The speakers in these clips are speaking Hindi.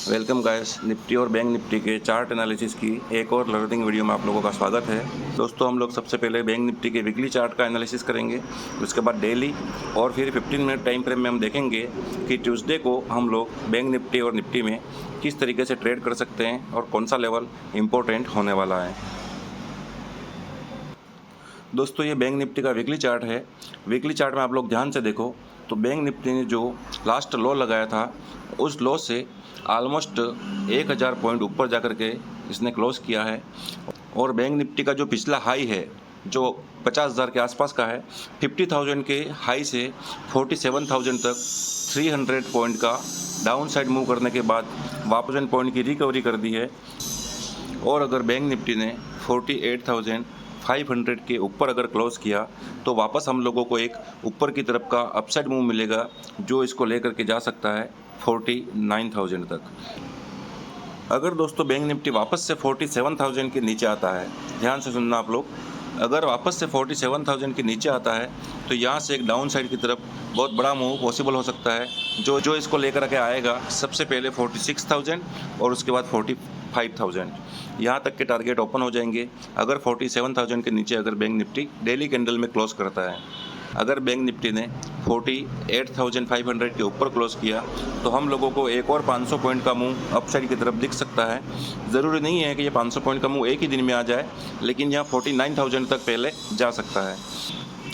Welcome guys. निफ्टी और बैंक निफ्टी के चार्ट एनालिसिस की एक और लर्निंग वीडियो में आप लोगों का स्वागत है। दोस्तों, हम लोग सबसे पहले बैंक निफ्टी के वीकली चार्ट का एनालिसिस करेंगे, उसके बाद डेली और फिर 15 मिनट टाइम फ्रेम में हम देखेंगे कि ट्यूसडे को हम लोग बैंक निफ्टी और निफ्टी में किस तरीके से ट्रेड कर सकते हैं और कौन सा लेवल इम्पोर्टेंट होने वाला है। दोस्तों, ये बैंक निफ्टी का वीकली चार्ट है। वीकली चार्ट में आप लोग ध्यान से देखो तो बैंक निफ्टी ने जो लास्ट लो लगाया था उस लो से ऑलमोस्ट 1000 पॉइंट ऊपर जाकर के इसने क्लोज किया है। और बैंक निफ्टी का जो पिछला हाई है जो 50,000 के आसपास का है, 50,000 के हाई से 47,000 तक 300 पॉइंट का डाउन साइड मूव करने के बाद वापस 1 पॉइंट की रिकवरी कर दी है। और अगर बैंक निफ्टी ने 48,500 के ऊपर अगर क्लोज किया तो वापस हम लोगों को एक ऊपर की तरफ का अपसाइड मूव मिलेगा जो इसको लेकर के जा सकता है 49,000 तक। अगर दोस्तों बैंक निफ्टी वापस से 47,000 के नीचे आता है, ध्यान से सुनना आप लोग, अगर वापस से 47,000 के नीचे आता है तो यहाँ से एक डाउन साइड की तरफ बहुत बड़ा मूव पॉसिबल हो सकता है जो इसको लेकर के आएगा सबसे पहले 46,000 और उसके बाद 45,000। यहाँ तक के टारगेट ओपन हो जाएंगे अगर 47,000 के नीचे अगर बैंक निफ्टी डेली कैंडल में क्लोज करता है। अगर बैंक निफ्टी ने 48,500 के ऊपर क्लोज किया तो हम लोगों को एक और 500 पॉइंट का मूव अपसाइड की तरफ दिख सकता है। ज़रूरी नहीं है कि ये 500 पॉइंट का मूव एक ही दिन में आ जाए, लेकिन यहाँ 49,000 तक पहले जा सकता है।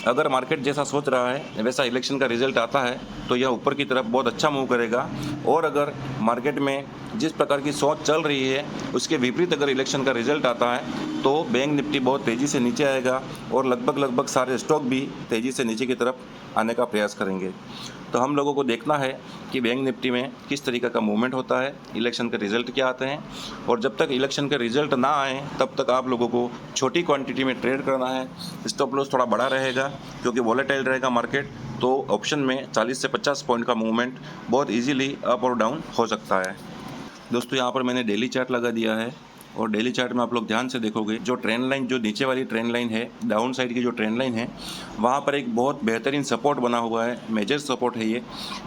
अगर मार्केट जैसा सोच रहा है वैसा इलेक्शन का रिजल्ट आता है तो यह ऊपर की तरफ बहुत अच्छा मूव करेगा। और अगर मार्केट में जिस प्रकार की सोच चल रही है उसके विपरीत अगर इलेक्शन का रिजल्ट आता है तो बैंक निफ्टी बहुत तेज़ी से नीचे आएगा और लगभग सारे स्टॉक भी तेज़ी से नीचे की तरफ आने का प्रयास करेंगे। तो हम लोगों को देखना है कि बैंक निफ्टी में किस तरीके का मूवमेंट होता है, इलेक्शन के रिजल्ट क्या आते हैं। और जब तक इलेक्शन के रिजल्ट ना आए तब तक आप लोगों को छोटी क्वांटिटी में ट्रेड करना है। स्टॉप लॉस थोड़ा बड़ा रहेगा क्योंकि वॉलेटाइल रहेगा मार्केट, तो ऑप्शन में 40 से 50 पॉइंट का मूवमेंट बहुत ईजीली अप और डाउन हो सकता है। दोस्तों, यहाँ पर मैंने डेली चार्ट लगा दिया है और डेली चार्ट में आप लोग ध्यान से देखोगे जो ट्रेंड लाइन, जो नीचे वाली ट्रेंड लाइन है, डाउन साइड की जो ट्रेंड लाइन है, वहाँ पर एक बहुत बेहतरीन सपोर्ट बना हुआ है, मेजर सपोर्ट है ये।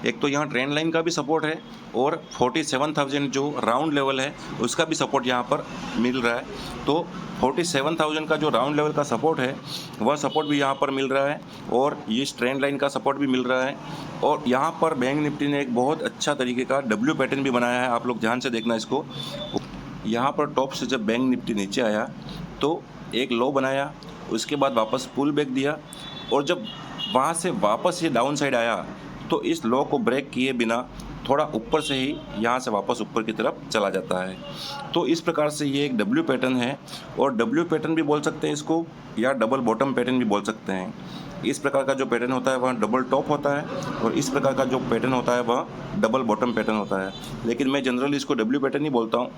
एक तो यहाँ ट्रेंड लाइन का भी सपोर्ट है और 47,000 जो राउंड लेवल है उसका भी सपोर्ट यहाँ पर मिल रहा है। तो 47,000 का जो राउंड लेवल का सपोर्ट है वह सपोर्ट भी यहाँ पर मिल रहा है और इस ट्रेंड लाइन का सपोर्ट भी मिल रहा है। और यहाँ पर बैंक निफ्टी ने एक बहुत अच्छा तरीके का डब्ल्यू पैटर्न भी बनाया है, आप लोग ध्यान से देखना इसको। यहाँ पर टॉप से जब बैंक निफ्टी नीचे आया तो एक लो बनाया, उसके बाद वापस पुल बैक दिया और जब वहाँ से वापस ये डाउन साइड आया तो इस लो को ब्रेक किए बिना थोड़ा ऊपर से ही यहाँ से वापस ऊपर की तरफ चला जाता है। तो इस प्रकार से ये एक डब्ल्यू पैटर्न है और डब्ल्यू पैटर्न भी बोल सकते हैं इसको या डबल बॉटम पैटर्न भी बोल सकते हैं। इस प्रकार का जो पैटर्न होता है वह डबल टॉप होता है और इस प्रकार का जो पैटर्न होता है वह डबल बॉटम पैटर्न होता है, लेकिन मैं जनरली इसको डब्ल्यू पैटर्न ही बोलता हूँ।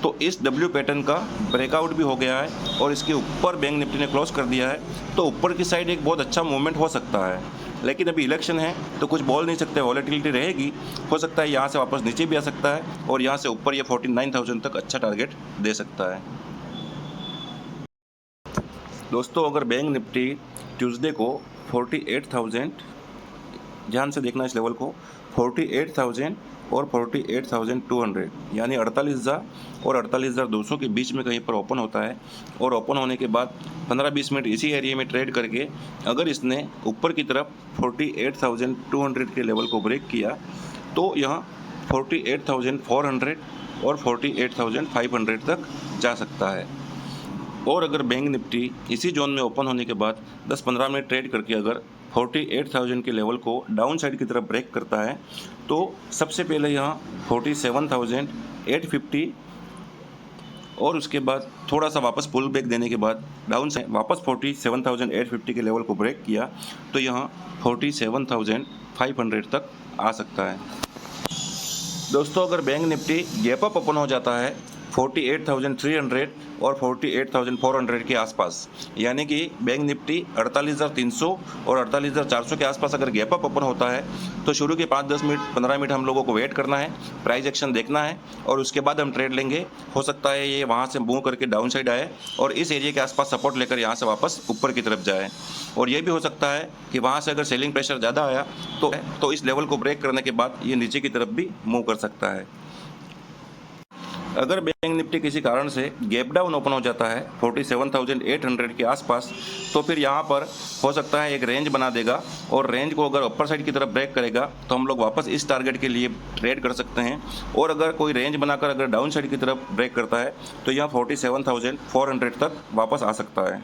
तो इस डब्ल्यू पैटर्न का ब्रेकआउट भी हो गया है और इसके ऊपर बैंक निफ्टी ने क्लोज कर दिया है, तो ऊपर की साइड एक बहुत अच्छा मूवमेंट हो सकता है। लेकिन अभी इलेक्शन है तो कुछ बोल नहीं सकते, वॉलेटिलिटी रहेगी, हो सकता है यहाँ से वापस नीचे भी आ सकता है और यहाँ से ऊपर ये 49,000 तक अच्छा टारगेट दे सकता है। दोस्तों, अगर बैंक निफ्टी ट्यूसडे को 48,000, ध्यान से देखना इस लेवल को, 48,000 और 48,200 यानी 48,000 और 48,200 के बीच में कहीं पर ओपन होता है और ओपन होने के बाद 15-20 मिनट इसी एरिया में ट्रेड करके अगर इसने ऊपर की तरफ 48,200 के लेवल को ब्रेक किया तो यहाँ 48,400 और 48,500 तक जा सकता है। और अगर बैंक निफ्टी इसी जोन में ओपन होने के बाद 10-15 मिनट ट्रेड करके अगर 48,000 के लेवल को डाउन साइड की तरफ ब्रेक करता है तो सबसे पहले यहाँ 47,850 और उसके बाद थोड़ा सा वापस पुल बैक देने के बाद डाउन से वापस 47,850 के लेवल को ब्रेक किया तो यहाँ 47,500 तक आ सकता है। दोस्तों, अगर bank Nifty gap up open हो जाता है 48,300 और 48,400 के आसपास, यानी कि बैंक निफ्टी 48,300 और 48,400 के आसपास अगर गैप अप ओपन होता है तो शुरू के 5-10 मिनट 15 मिनट हम लोगों को वेट करना है, प्राइस एक्शन देखना है और उसके बाद हम ट्रेड लेंगे। हो सकता है ये वहाँ से मूव करके डाउन साइड आए और इस एरिया के आसपास सपोर्ट लेकर यहाँ से वापस ऊपर की तरफ जाए, और ये भी हो सकता है कि वहाँ से अगर सेलिंग प्रेशर ज़्यादा आया तो इस लेवल को ब्रेक करने के बाद ये नीचे की तरफ भी मूव कर सकता है। अगर बैंक निफ्टी किसी कारण से गैप डाउन ओपन हो जाता है 47,800 के आसपास, तो फिर यहाँ पर हो सकता है एक रेंज बना देगा, और रेंज को अगर अपर साइड की तरफ ब्रेक करेगा तो हम लोग वापस इस टारगेट के लिए ट्रेड कर सकते हैं। और अगर कोई रेंज बनाकर अगर डाउन साइड की तरफ ब्रेक करता है तो यह 47,400 तक वापस आ सकता है।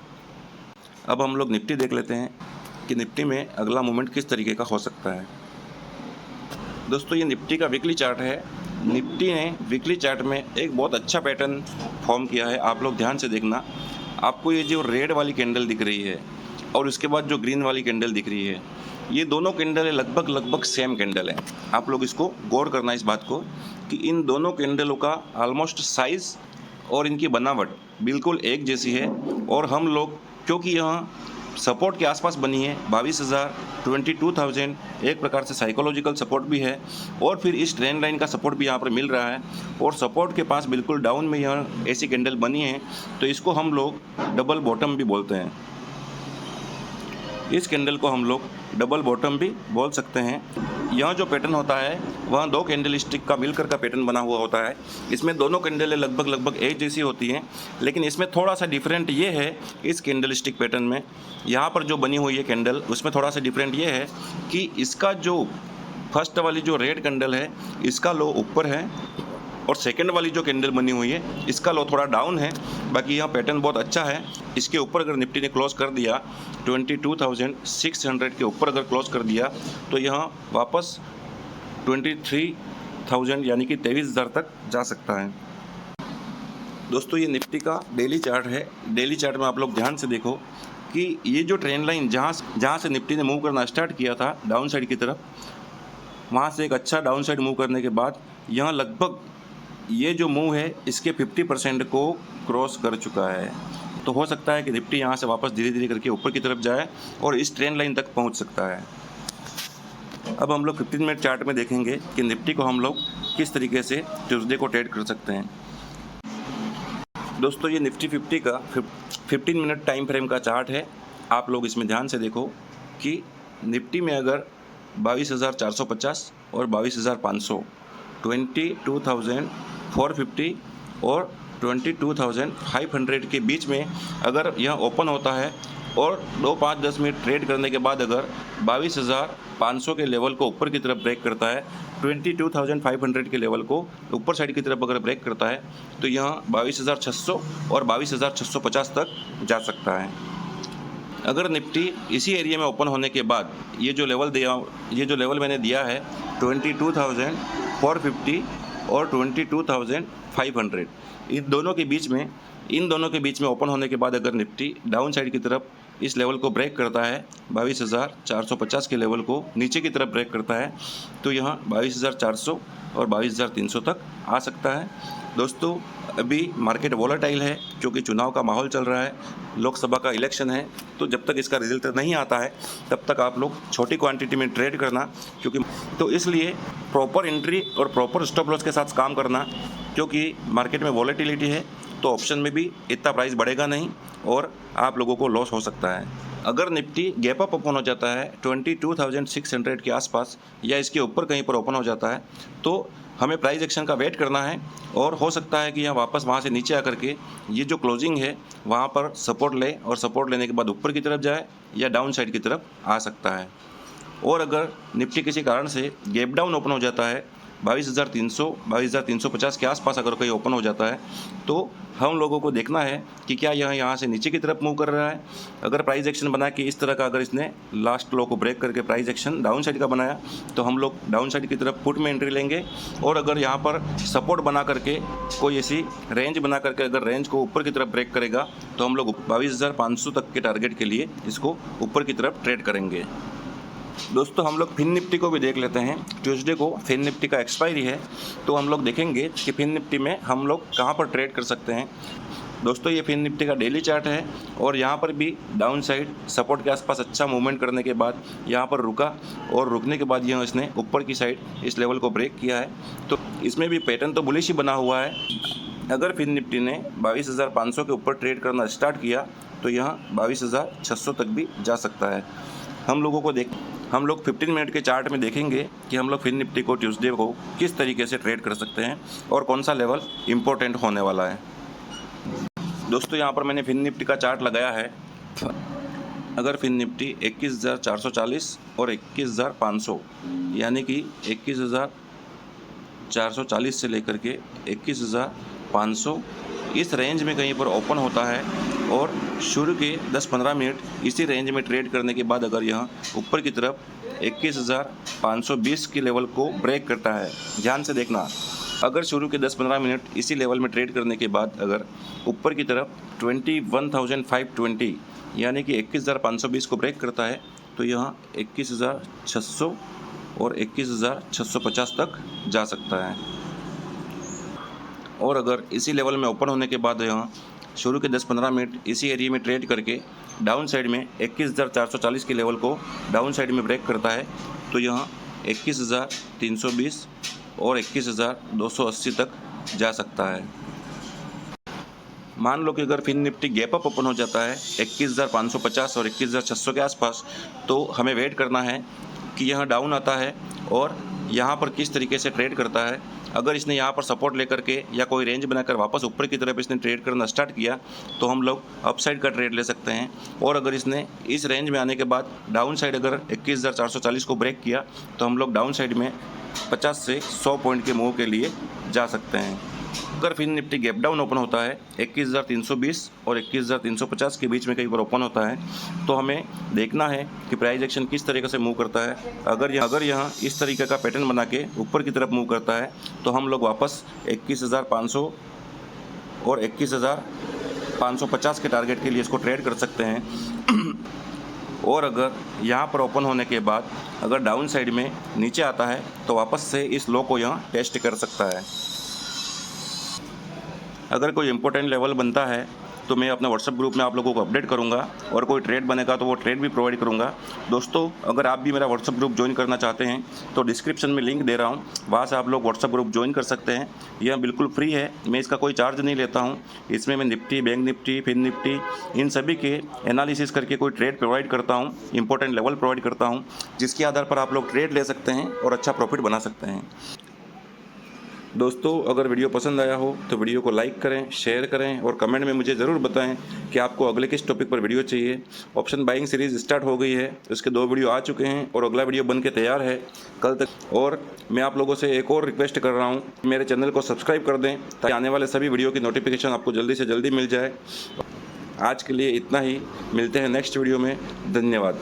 अब हम लोग निफ्टी देख लेते हैं कि निफ्टी में अगला मूवमेंट किस तरीके का हो सकता है। दोस्तों, ये निफ्टी का वीकली चार्ट है। निफ्टी ने वीकली चार्ट में एक बहुत अच्छा पैटर्न फॉर्म किया है। आप लोग ध्यान से देखना, आपको ये जो रेड वाली कैंडल दिख रही है और उसके बाद जो ग्रीन वाली कैंडल दिख रही है, ये दोनों कैंडल लगभग सेम कैंडल है। आप लोग इसको गौर करना इस बात को कि इन दोनों कैंडलों का ऑलमोस्ट साइज़ और इनकी बनावट बिल्कुल एक जैसी है। और हम लोग क्योंकि यहाँ सपोर्ट के आसपास बनी है 22,000, 22,000 एक प्रकार से साइकोलॉजिकल सपोर्ट भी है, और फिर इस ट्रेंड लाइन का सपोर्ट भी यहाँ पर मिल रहा है, और सपोर्ट के पास बिल्कुल डाउन में यहाँ ऐसी कैंडल बनी है, तो इसको हम लोग डबल बॉटम भी बोलते हैं। इस कैंडल को हम लोग डबल बॉटम भी बोल सकते हैं। यहाँ जो पैटर्न होता है वहाँ दो कैंडल स्टिक का मिलकर का पैटर्न बना हुआ होता है। इसमें दोनों कैंडलें लगभग एक जैसी होती हैं, लेकिन इसमें थोड़ा सा डिफरेंट ये है, इस कैंडल स्टिक पैटर्न में यहाँ पर जो बनी हुई है कैंडल, उसमें थोड़ा सा डिफरेंट ये है कि इसका जो फर्स्ट वाली जो रेड कैंडल है इसका लो ऊपर है, और सेकंड वाली जो कैंडल बनी हुई है इसका लो थोड़ा डाउन है। बाकी यहाँ पैटर्न बहुत अच्छा है। इसके ऊपर अगर निफ्टी ने क्लोज कर दिया 22,600 के ऊपर अगर क्लोज कर दिया तो यहाँ वापस 23,000 यानी कि 23,000 तक जा सकता है। दोस्तों, ये निफ्टी का डेली चार्ट है। डेली चार्ट में आप लोग ध्यान से देखो कि ये जो ट्रेंड लाइन जहाँ से निफ्टी ने मूव करना स्टार्ट किया था डाउन साइड की तरफ, वहाँ से एक अच्छा डाउन साइड मूव करने के बाद यहाँ लगभग ये जो मूव है इसके 50% को क्रॉस कर चुका है। तो हो सकता है कि निफ्टी यहाँ से वापस धीरे धीरे करके ऊपर की तरफ जाए और इस ट्रेंड लाइन तक पहुँच सकता है। अब हम लोग 15 मिनट चार्ट में देखेंगे कि निफ्टी को हम लोग किस तरीके से ट्यूसडे को ट्रेड कर सकते हैं। दोस्तों, ये निफ्टी 50 का 15 मिनट टाइम फ्रेम का चार्ट है। आप लोग इसमें ध्यान से देखो कि निफ्टी में अगर 22,450 और 22,500, 22,450 और 22,500 के बीच में अगर यह ओपन होता है और 2, 5, 10 मिनट ट्रेड करने के बाद अगर 22,500 के लेवल को ऊपर की तरफ ब्रेक करता है, 22,500 के लेवल को ऊपर साइड की तरफ अगर ब्रेक करता है तो यहाँ 22,600 और 22,650 तक जा सकता है। अगर निफ्टी इसी एरिया में ओपन होने के बाद ये जो लेवल मैंने दिया है 22,450 और 22,500, इन दोनों के बीच में ओपन होने के बाद अगर निफ्टी डाउन साइड की तरफ इस लेवल को ब्रेक करता है, 22,450 के लेवल को नीचे की तरफ ब्रेक करता है, तो यहाँ 22,400 और 22,300 तक आ सकता है। दोस्तों, अभी मार्केट वॉलेटाइल है क्योंकि चुनाव का माहौल चल रहा है, लोकसभा का इलेक्शन है, तो जब तक इसका रिजल्ट नहीं आता है तब तक आप लोग छोटी क्वांटिटी में ट्रेड करना, तो इसलिए प्रॉपर एंट्री और प्रॉपर स्टॉप लॉस के साथ काम करना, क्योंकि मार्केट में वॉलेटिलिटी है तो ऑप्शन में भी इतना प्राइस बढ़ेगा नहीं और आप लोगों को लॉस हो सकता है। अगर निफ्टी गैप अप ओपन हो जाता है 22,600 के आसपास या इसके ऊपर कहीं पर ओपन हो जाता है तो हमें प्राइस एक्शन का वेट करना है, और हो सकता है कि यहाँ वापस वहाँ से नीचे आकर के ये जो क्लोजिंग है वहाँ पर सपोर्ट ले, और सपोर्ट लेने के बाद ऊपर की तरफ जाए या डाउन साइड की तरफ आ सकता है। और अगर निफ्टी किसी कारण से गैप डाउन ओपन हो जाता है 22,300, 22,350 के आसपास अगर कहीं ओपन हो जाता है तो हम लोगों को देखना है कि क्या यह यहाँ से नीचे की तरफ मूव कर रहा है। अगर प्राइस एक्शन बना के इस तरह का अगर इसने लास्ट लो को ब्रेक करके प्राइस एक्शन डाउन साइड का बनाया तो हम लोग डाउन साइड की तरफ पुट में एंट्री लेंगे, और अगर यहाँ पर सपोर्ट बना करके कोई ऐसी रेंज बना करके अगर रेंज को ऊपर की तरफ ब्रेक करेगा तो हम लोग 22,500 तक के टारगेट के लिए इसको ऊपर की तरफ ट्रेड करेंगे। दोस्तों, हम लोग फिन निफ्टी को भी देख लेते हैं। ट्यूसडे को फिन निफ्टी का एक्सपायरी है, तो हम लोग देखेंगे कि फिन निफ्टी में हम लोग कहां पर ट्रेड कर सकते हैं। दोस्तों, ये फिन निफ्टी का डेली चार्ट है और यहाँ पर भी डाउन साइड सपोर्ट के आसपास अच्छा मूवमेंट करने के बाद यहाँ पर रुका, और रुकने के बाद यह इसने ऊपर की साइड इस लेवल को ब्रेक किया है, तो इसमें भी पैटर्न तो बुलिश ही बना हुआ है। अगर फिन निफ्टी ने 22,500 के ऊपर ट्रेड करना स्टार्ट किया तो यहाँ 22,600 तक भी जा सकता है। हम लोगों को हम लोग 15 मिनट के चार्ट में देखेंगे कि हम लोग फिन निफ्टी को ट्यूसडे को किस तरीके से ट्रेड कर सकते हैं और कौन सा लेवल इम्पोर्टेंट होने वाला है। दोस्तों यहाँ पर मैंने फिन निफ्टी का चार्ट लगाया है। अगर फिन निफ्टी 21,440 और 21,500 यानी कि 21,440 से लेकर के 21,500 इस रेंज में कहीं पर ओपन होता है और शुरू के 10-15 मिनट इसी रेंज में ट्रेड करने के बाद अगर यह ऊपर की तरफ 21,520 के लेवल को ब्रेक करता है, ध्यान से देखना, अगर शुरू के 10-15 मिनट इसी लेवल में ट्रेड करने के बाद अगर ऊपर की तरफ 21,520 यानी कि 21,520 को ब्रेक करता है तो यह 21,600 और 21,650 तक जा सकता है। और अगर इसी लेवल में ओपन होने के बाद यह शुरू के 10-15 मिनट इसी एरिया में ट्रेड करके डाउन साइड में 21,440 के लेवल को डाउन साइड में ब्रेक करता है तो यह 21,320 और 21,280 तक जा सकता है। मान लो कि अगर Fin Nifty gap up open हो जाता है 21,550 और 21,600 के आसपास, तो हमें वेट करना है कि यह डाउन आता है और यहाँ पर किस तरीके से ट्रेड करता है। अगर इसने यहाँ पर सपोर्ट लेकर के या कोई रेंज बनाकर वापस ऊपर की तरफ इसने ट्रेड करना स्टार्ट किया तो हम लोग अपसाइड का ट्रेड ले सकते हैं। और अगर इसने इस रेंज में आने के बाद डाउन साइड अगर 21,440 को ब्रेक किया तो हम लोग डाउन साइड में 50 से 100 पॉइंट के मूव के लिए जा सकते हैं। अगर Fin Nifty gap down open होता है 21,320 और 21,350 के बीच में कहीं पर ओपन होता है तो हमें देखना है कि प्राइस एक्शन किस तरीके से मूव करता है। अगर यह इस तरीके का पैटर्न बना के ऊपर की तरफ मूव करता है तो हम लोग वापस 21,500 और 21,550 के टारगेट के लिए इसको ट्रेड कर सकते हैं। और अगर यहाँ पर ओपन होने के बाद अगर डाउन साइड में नीचे आता है तो वापस से इस लो को यहाँ टेस्ट कर सकता है। अगर कोई इंपॉर्टेंट लेवल बनता है तो मैं अपने व्हाट्सएप ग्रुप में आप लोगों को अपडेट करूंगा और कोई ट्रेड बनेगा तो वो ट्रेड भी प्रोवाइड करूंगा। दोस्तों अगर आप भी मेरा व्हाट्सएप ग्रुप ज्वाइन करना चाहते हैं तो डिस्क्रिप्शन में लिंक दे रहा हूं, वहां से आप लोग व्हाट्सएप ग्रुप ज्वाइन कर सकते हैं। यह बिल्कुल फ्री है, मैं इसका कोई चार्ज नहीं लेता हूँ। इसमें मैं Nifty, bank Nifty, fin Nifty इन सभी के एनालिसिस करके कोई ट्रेड प्रोवाइड करता हूँ, इंपॉर्टेंट लेवल प्रोवाइड करता हूँ, जिसके आधार पर आप लोग ट्रेड ले सकते हैं और अच्छा प्रॉफिट बना सकते हैं। दोस्तों अगर वीडियो पसंद आया हो तो वीडियो को लाइक करें, शेयर करें और कमेंट में मुझे ज़रूर बताएं कि आपको अगले किस टॉपिक पर वीडियो चाहिए। ऑप्शन बाइंग सीरीज़ स्टार्ट हो गई है, उसके 2 वीडियो आ चुके हैं और अगला वीडियो बन के तैयार है कल तक। और मैं आप लोगों से एक और रिक्वेस्ट कर रहा हूँ, मेरे चैनल को सब्सक्राइब कर दें ताकि आने वाले सभी वीडियो की नोटिफिकेशन आपको जल्दी से जल्दी मिल जाए। आज के लिए इतना ही, मिलते हैं नेक्स्ट वीडियो में। धन्यवाद।